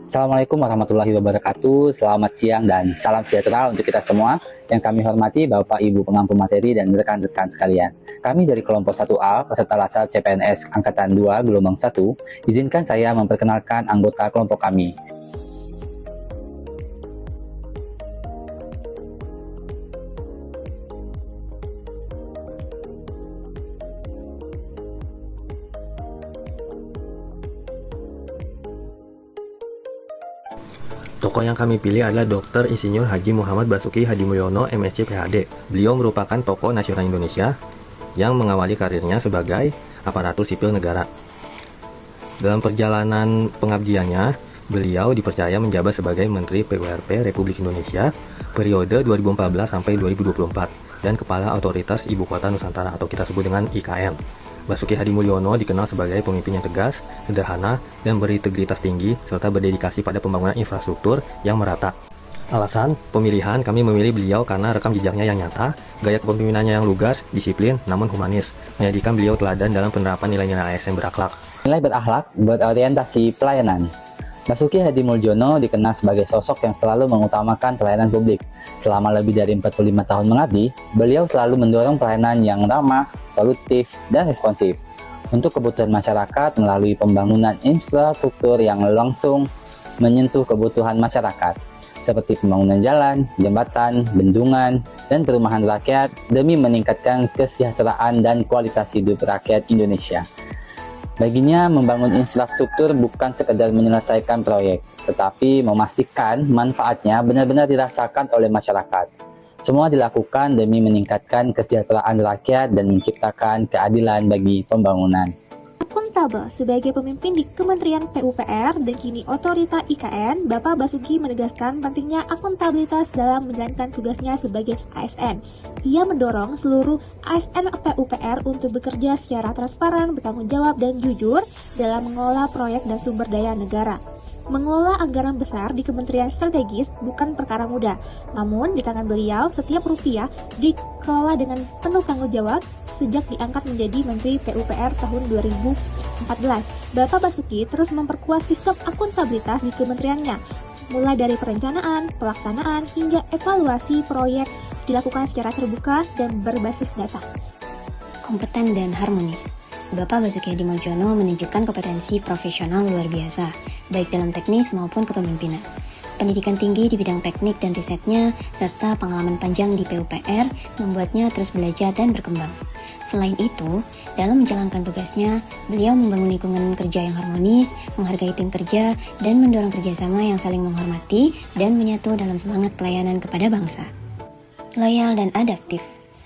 Assalamualaikum warahmatullahi wabarakatuh. Selamat siang dan salam sejahtera untuk kita semua. Yang kami hormati Bapak Ibu pengampu materi dan rekan-rekan sekalian. Kami dari kelompok 1A peserta Latsar CPNS Angkatan 2 Gelombang 1, izinkan saya memperkenalkan anggota kelompok kami. Tokoh yang kami pilih adalah Dr. Insinyur Haji Muhammad Basuki Hadimulyono, MSc PhD. Beliau merupakan tokoh nasional Indonesia yang mengawali karirnya sebagai aparatur sipil negara. Dalam perjalanan pengabdiannya, beliau dipercaya menjabat sebagai Menteri PURP Republik Indonesia periode 2014 sampai 2024 dan Kepala Otoritas Ibu Kota Nusantara atau kita sebut dengan IKN. Basuki Hadimulyono dikenal sebagai pemimpin yang tegas, sederhana, dan berintegritas tinggi, serta berdedikasi pada pembangunan infrastruktur yang merata. Alasan pemilihan, kami memilih beliau karena rekam jejaknya yang nyata, gaya kepemimpinannya yang lugas, disiplin, namun humanis, menjadikan beliau teladan dalam penerapan nilai-nilai ASN berakhlak. Nilai berakhlak berorientasi pelayanan. Basuki Hadimulyono dikenal sebagai sosok yang selalu mengutamakan pelayanan publik. Selama lebih dari 45 tahun mengabdi, beliau selalu mendorong pelayanan yang ramah, solutif, dan responsif untuk kebutuhan masyarakat melalui pembangunan infrastruktur yang langsung menyentuh kebutuhan masyarakat, seperti pembangunan jalan, jembatan, bendungan, dan perumahan rakyat demi meningkatkan kesejahteraan dan kualitas hidup rakyat Indonesia. Baginya, membangun infrastruktur bukan sekedar menyelesaikan proyek, tetapi memastikan manfaatnya benar-benar dirasakan oleh masyarakat. Semua dilakukan demi meningkatkan kesejahteraan rakyat dan menciptakan keadilan bagi pembangunan. Akuntabel sebagai pemimpin di Kementerian PUPR dan kini Otorita IKN, Bapak Basuki menegaskan pentingnya akuntabilitas dalam menjalankan tugasnya sebagai ASN. Ia mendorong seluruh ASN PUPR untuk bekerja secara transparan, bertanggung jawab, dan jujur dalam mengelola proyek dan sumber daya negara. Mengelola anggaran besar di kementerian strategis bukan perkara mudah, namun di tangan beliau setiap rupiah dikelola dengan penuh tanggung jawab sejak diangkat menjadi Menteri PUPR tahun 2014. Bapak Basuki terus memperkuat sistem akuntabilitas di kementeriannya, mulai dari perencanaan, pelaksanaan, hingga evaluasi proyek dilakukan secara terbuka dan berbasis data. Kompeten dan harmonis. Bapak Basuki Hadimulyono menunjukkan kompetensi profesional luar biasa, baik dalam teknis maupun kepemimpinan. Pendidikan tinggi di bidang teknik dan risetnya, serta pengalaman panjang di PUPR membuatnya terus belajar dan berkembang. Selain itu, dalam menjalankan tugasnya, beliau membangun lingkungan kerja yang harmonis, menghargai tim kerja, dan mendorong kerjasama yang saling menghormati dan menyatu dalam semangat pelayanan kepada bangsa. Loyal dan adaptif.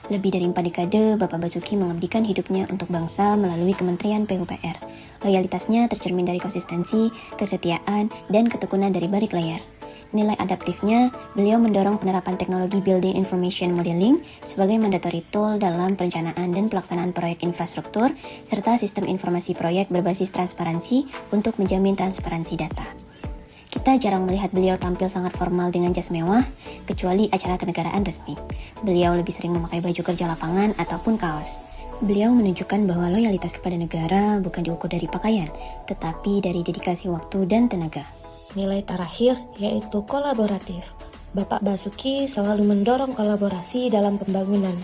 Lebih dari 4 dekade, Bapak Basuki mengabdikan hidupnya untuk bangsa melalui Kementerian PUPR. Loyalitasnya tercermin dari konsistensi, kesetiaan, dan ketekunan dari balik layar. Nilai adaptifnya, beliau mendorong penerapan teknologi Building Information Modeling sebagai mandatory tool dalam perencanaan dan pelaksanaan proyek infrastruktur, serta sistem informasi proyek berbasis transparansi untuk menjamin transparansi data. Kita jarang melihat beliau tampil sangat formal dengan jas mewah, kecuali acara kenegaraan resmi. Beliau lebih sering memakai baju kerja lapangan ataupun kaos. Beliau menunjukkan bahwa loyalitas kepada negara bukan diukur dari pakaian, tetapi dari dedikasi waktu dan tenaga. Nilai terakhir yaitu kolaboratif. Bapak Basuki selalu mendorong kolaborasi dalam pembangunan.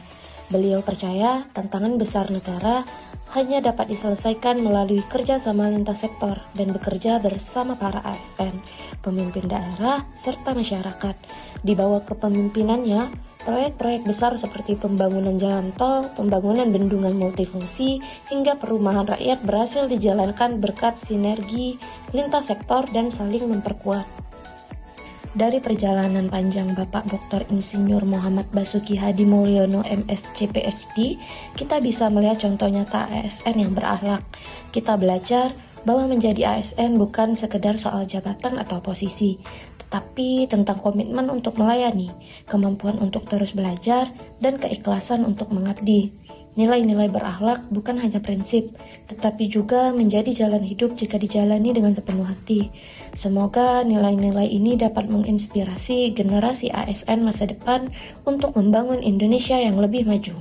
Beliau percaya tantangan besar negara hanya dapat diselesaikan melalui kerjasama lintas sektor dan bekerja bersama para ASN, pemimpin daerah, serta masyarakat. Di bawah kepemimpinannya, proyek-proyek besar seperti pembangunan jalan tol, pembangunan bendungan multifungsi, hingga perumahan rakyat berhasil dijalankan berkat sinergi lintas sektor dan saling memperkuat. Dari perjalanan panjang Bapak Dr. Insinyur Muhammad Basuki Hadimulyono MSc PhD, kita bisa melihat contoh nyata ASN yang berakhlak. Kita belajar bahwa menjadi ASN bukan sekedar soal jabatan atau posisi, tetapi tentang komitmen untuk melayani, kemampuan untuk terus belajar, dan keikhlasan untuk mengabdi. Nilai-nilai berakhlak bukan hanya prinsip, tetapi juga menjadi jalan hidup jika dijalani dengan sepenuh hati. Semoga nilai-nilai ini dapat menginspirasi generasi ASN masa depan untuk membangun Indonesia yang lebih maju.